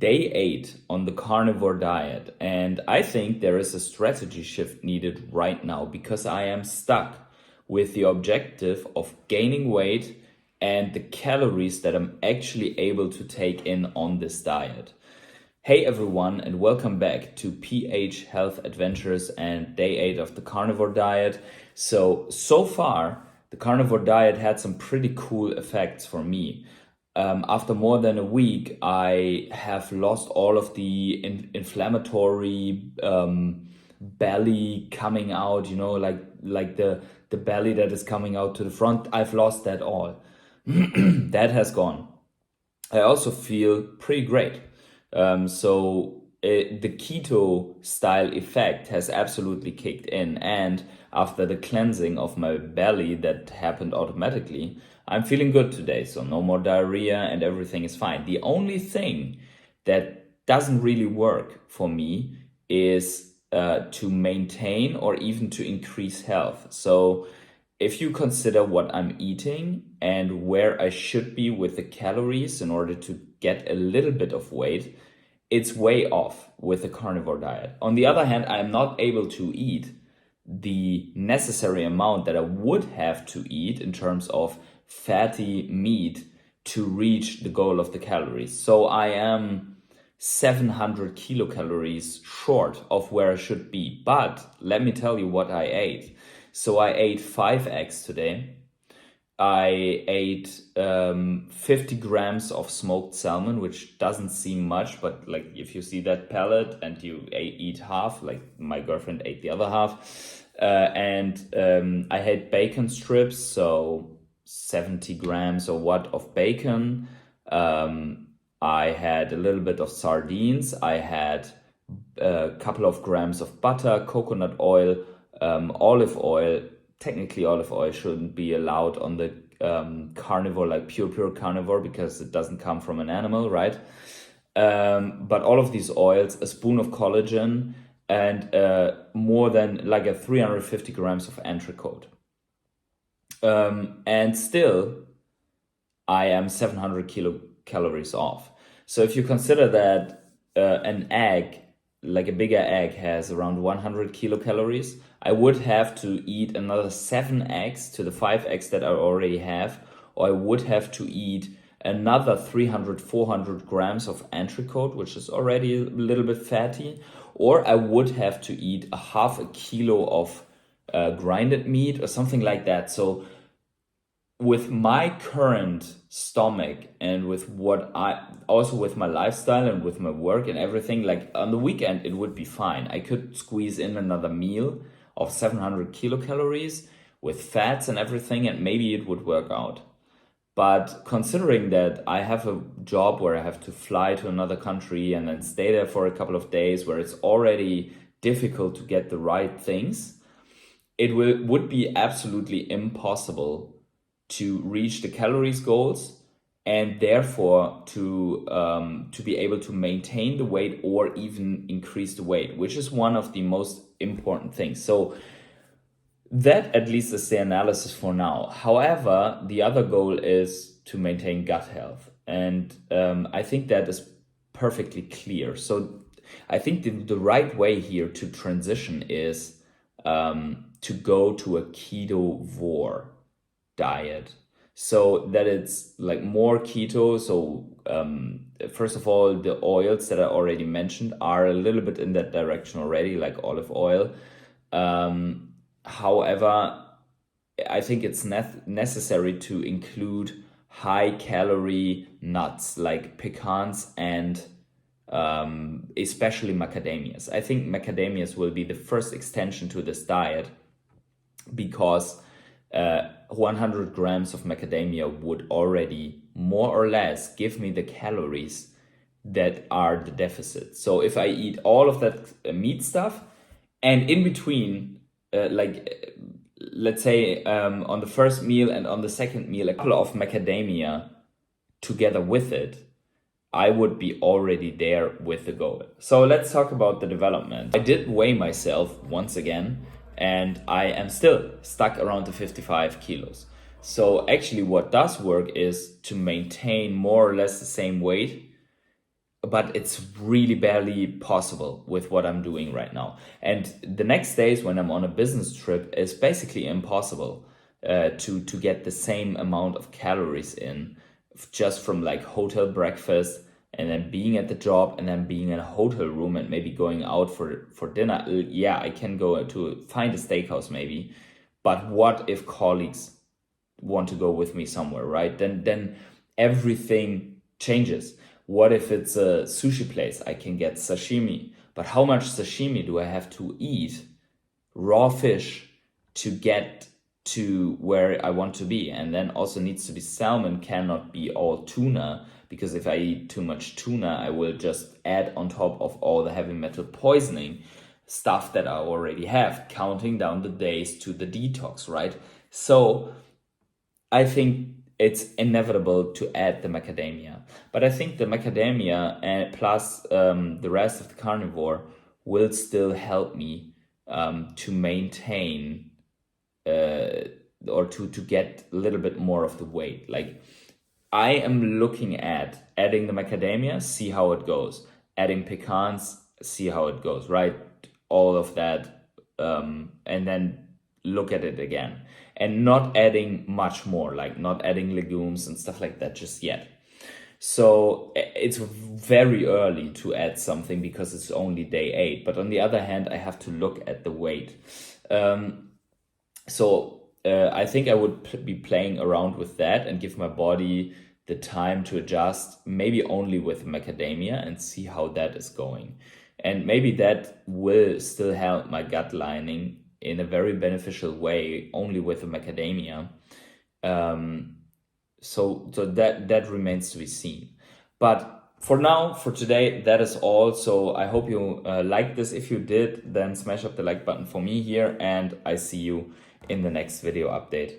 day 8 on the carnivore diet, and I think there is a strategy shift needed right now because I am stuck with the objective of gaining weight and the calories that I'm actually able to take in on this diet. Hey everyone, and welcome back to PH Health Adventures and day 8 of the carnivore diet. So far, the carnivore diet had some pretty cool effects for me. After more than a week, I have lost all of the inflammatory belly coming out, like the belly that is coming out to the front. I've lost that all. That has gone. I also feel pretty great. The keto style effect has absolutely kicked in, and after the cleansing of my belly that happened automatically, I'm feeling good today. So no more diarrhea and everything is fine. The only thing that doesn't really work for me is to maintain or even to increase health. So if you consider what I'm eating and where I should be with the calories in order to get a little bit of weight, it's way off with the carnivore diet. On the other hand, I'm not able to eat the necessary amount that I would have to eat in terms of fatty meat to reach the goal of the calories. So I am 700 kilocalories short of where I should be. But let me tell you what I ate. So I ate 5 eggs today. I ate 50 grams of smoked salmon, which doesn't seem much, but like if you see that pellet and you eat half, like my girlfriend ate the other half. I had bacon strips, so 70 grams or what of bacon. I had a little bit of sardines. I had a couple of grams of butter, coconut oil, olive oil. Technically, olive oil shouldn't be allowed on the carnivore, like pure carnivore, because it doesn't come from an animal, right? But all of these oils, a spoon of collagen, and more than like a 350 grams of entrecote. And still, I am 700 kilocalories off. So if you consider that an egg, like a bigger egg, has around 100 kilocalories, I would have to eat another 7 eggs to the 5 eggs that I already have, or I would have to eat another 300-400 grams of entrecote, which is already a little bit fatty, or I would have to eat a half a kilo of grinded meat or something like that. So with my current stomach and with with my lifestyle and with my work and everything, like on the weekend, it would be fine. I could squeeze in another meal of 700 kilocalories with fats and everything, and maybe it would work out. But considering that I have a job where I have to fly to another country and then stay there for a couple of days, where it's already difficult to get the right things, it would be absolutely impossible to reach the calories goals, and therefore to be able to maintain the weight or even increase the weight, which is one of the most important things. So that at least is the analysis for now. However, the other goal is to maintain gut health, and I think that is perfectly clear. So I think the right way here to transition is to go to a ketovore diet, so that it's like more keto. So first of all, the oils that I already mentioned are a little bit in that direction already, like olive oil. However, I think it's necessary to include high calorie nuts like pecans and especially macadamias. I think macadamias will be the first extension to this diet, because 100 grams of macadamia would already more or less give me the calories that are the deficit. So if I eat all of that meat stuff, and in between, let's say on the first meal and on the second meal, a couple of macadamia together with it, I would be already there with the goal. So let's talk about the development. I did weigh myself once again, and I am still stuck around the 55 kilos. So actually what does work is to maintain more or less the same weight but it's really barely possible with what I'm doing right now. And the next days when I'm on a business trip is basically impossible to get the same amount of calories in just from like hotel breakfast and then being at the job and then being in a hotel room and maybe going out for dinner. Yeah, I can go to find a steakhouse maybe, but what if colleagues want to go with me somewhere, right? Then everything changes. What if it's a sushi place? I can get sashimi, but how much sashimi do I have to eat raw fish to get to where I want to be? And then also needs to be salmon, cannot be all tuna, because if I eat too much tuna, I will just add on top of all the heavy metal poisoning stuff that I already have, counting down the days to the detox, right? So I think it's inevitable to add the macadamia. But I think the macadamia and plus the rest of the carnivore will still help me to maintain or to get a little bit more of the weight. Like I am looking at adding the macadamia, see how it goes. Adding pecans, see how it goes, right? All of that, and then look at it again. And not adding much more, like not adding legumes and stuff like that just yet. So it's very early to add something because it's only day 8. But on the other hand, I have to look at the weight. I think I would be playing around with that and give my body the time to adjust, maybe only with macadamia and see how that is going. And maybe that will still help my gut lining in a very beneficial way, only with the macadamia. So that remains to be seen. But for now, for today, that is all. So I hope you liked this. If you did, then smash up the like button for me here, and I see you in the next video update.